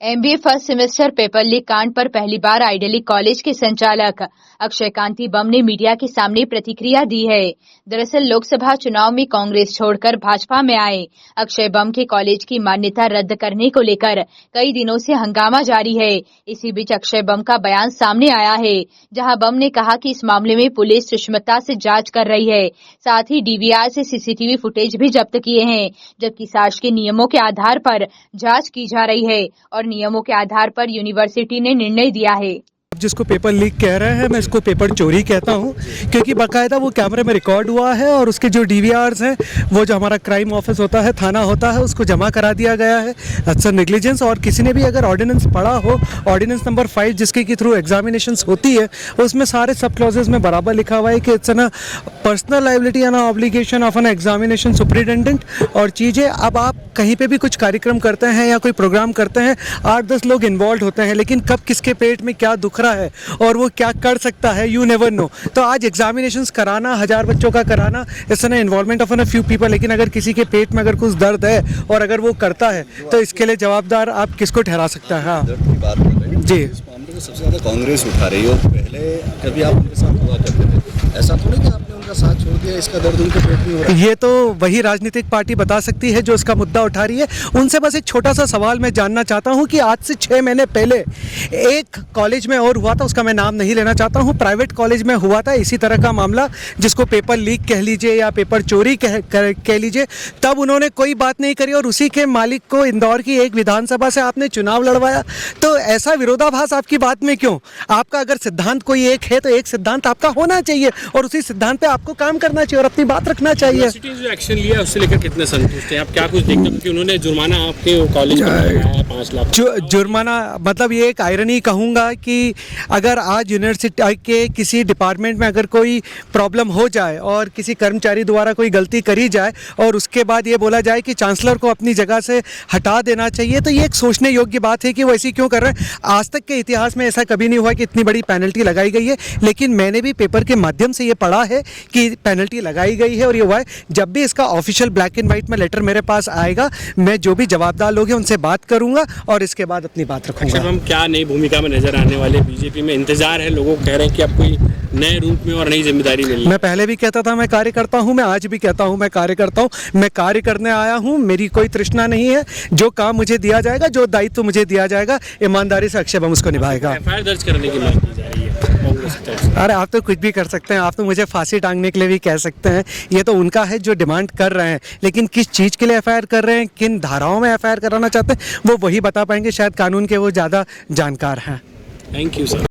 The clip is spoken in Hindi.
MBA first semester paper leak कांड पर पहली बार आइडियली कॉलेज के संचालक अक्षय कांति बम ने मीडिया के सामने प्रतिक्रिया दी है। दरअसल लोकसभा चुनाव में कांग्रेस छोड़कर भाजपा में आए अक्षय बम के कॉलेज की मान्यता रद्द करने को लेकर कई दिनों से हंगामा जारी है। इसी बीच अक्षय बम का बयान सामने आया है, जहां बम ने कहा कि इस मामले में पुलिस सूक्ष्मता से जांच कर रही है। साथ ही डीवीआर से सीसीटीवी फुटेज भी जब्त किए हैं, जबकि शासकीय के नियमों के आधार पर जांच की जा रही है और नियमों के आधार पर यूनिवर्सिटी ने निर्णय दिया है। जिसको पेपर लीक कह रहे हैं, मैं इसको पेपर चोरी कहता हूं, क्योंकि बाकायदा वो कैमरे में रिकॉर्ड हुआ है और उसके जो डीवीआर्स हैं, वो जो हमारा क्राइम ऑफिस होता है, थाना होता है, उसको जमा करा दिया गया है। अच्छा नेग्लिजेंस। और किसी ने भी अगर ऑर्डिनेंस पढ़ा हो, ऑर्डिनेंस नंबर 5 जिसके के थ्रू एग्जामिनेशंस होती है, उसमें सारे सब क्लॉजेस में बराबर लिखा हुआ है कि it's an personal liability and obligation of an examination superintendent. और चीज़ें अब आप कहीं पे भी कुछ कार्यक्रम करते हैं या कोई प्रोग्राम करते हैं, 8-10 लोग इन्वॉल्व होते हैं, लेकिन कब किसके पेट में क्या दुख रहा है और वो क्या कर सकता है, यू नेवर नो। तो आज एग्जामिनेशंस कराना, 1000 बच्चों का कराना, it's an involvement of an few people. लेकिन अगर किसी के पेट में अगर कुछ दर्द है और अगर वो करता है, तो इसके लिए जवाबदार आप किसको ठहरा सकता है? हाँ जी, इस मामले को सबसे ज़्यादा कांग्रेस उठा रही है। पहले कभी आप उनके साथ हुआ करते थे, ऐसा तो नहीं कि आपने उनका साथ छोड़ दिया, इसका दर्द उनके पेट में हो रहा है? ये तो वही राजनीतिक पार्टी बता सकती है जो इसका मुद्दा उठा रही है। उनसे बस एक छोटा सा सवाल मैं जानना चाहता हूं कि आज से 6 महीने पहले एक कॉलेज में और हुआ था, उसका मैं नाम नहीं लेना चाहता हूं, प्राइवेट कॉलेज में हुआ था इसी तरह का मामला, जिसको पेपर लीक कह लीजिए या पेपर चोरी कह लीजिए। तब उन्होंने कोई बात नहीं करी और उसी के मालिक को इंदौर की एक विधानसभा से आपने चुनाव लड़वाया। तो ऐसा विरोधाभास आपकी बात में क्यों? आपका अगर सिद्धांत कोई एक है, तो एक सिद्धांत आपका होना चाहिए और उसी सिद्धांत पे आपको काम करना चाहिए और अपनी बात रखना चाहिए। यूनिवर्सिटी जो एक्शन लिया उससे लेकर कितने संतुष्ट हैं आप? क्या कुछ देखते हैं कि उन्होंने जुर्माना आपके कॉलेज में लगाया 5 लाख? जुर्माना मतलब ये एक आयरनी कहूँगा कि अगर आज यूनिवर्सिटी के किसी डिपार्टमेंट में अगर कोई प्रॉब्लम हो जाए और किसी कर्मचारी द्वारा कोई गलती करी जाए और उसके बाद ये बोला जाए कि चांसलर को अपनी जगह से हटा देना चाहिए, तो ये एक सोचने योग्य बात है कि वो ऐसी क्यों कर रहे हैं। आज तक के इतिहास में ऐसा कभी नहीं हुआ कि इतनी बड़ी पेनल्टी लगाई गई है, लेकिन मैंने भी पेपर के माध्यम से ये पढ़ा है कि पेनल्टी लगाई गई है और ये हुआ है। जब भी इसका ऑफिशियल ब्लैक एंड व्हाइट में लेटर मेरे पास आएगा, मैं जो भी जवाबदार लोग हैं उनसे बात करूंगा और इसके बाद अपनी बात रखूंगा। हम क्या नई भूमिका में नजर आने वाले? बीजेपी में इंतजार है, लोगों कह रहे हैं कि अब कोई नए रूप में और नई जिम्मेदारी मिली। मैं पहले भी कहता था मैं कार्य करता हूं, मैं आज भी कहता हूं मैं कार्य करता हूं। मैं कार्य करने आया हूं, मेरी कोई तृष्णा नहीं है। जो काम मुझे दिया जाएगा, जो दायित्व मुझे दिया जाएगा, ईमानदारी से अक्षय बम उसको निभाएगा। एफआईआर दर्ज करने की मांग की जा रही है कांग्रेस की तरफ से। अरे आप तो कुछ भी कर सकते हैं, आप तो मुझे फांसी टांगने के लिए भी कह सकते हैं। ये तो उनका है जो डिमांड कर रहे हैं, लेकिन किस चीज़ के लिए एफआईआर कर रहे हैं, किन धाराओं में एफआईआर कराना चाहते हैं, वो वही बता पाएंगे। शायद कानून के वो ज़्यादा जानकार हैं। Thank you sir.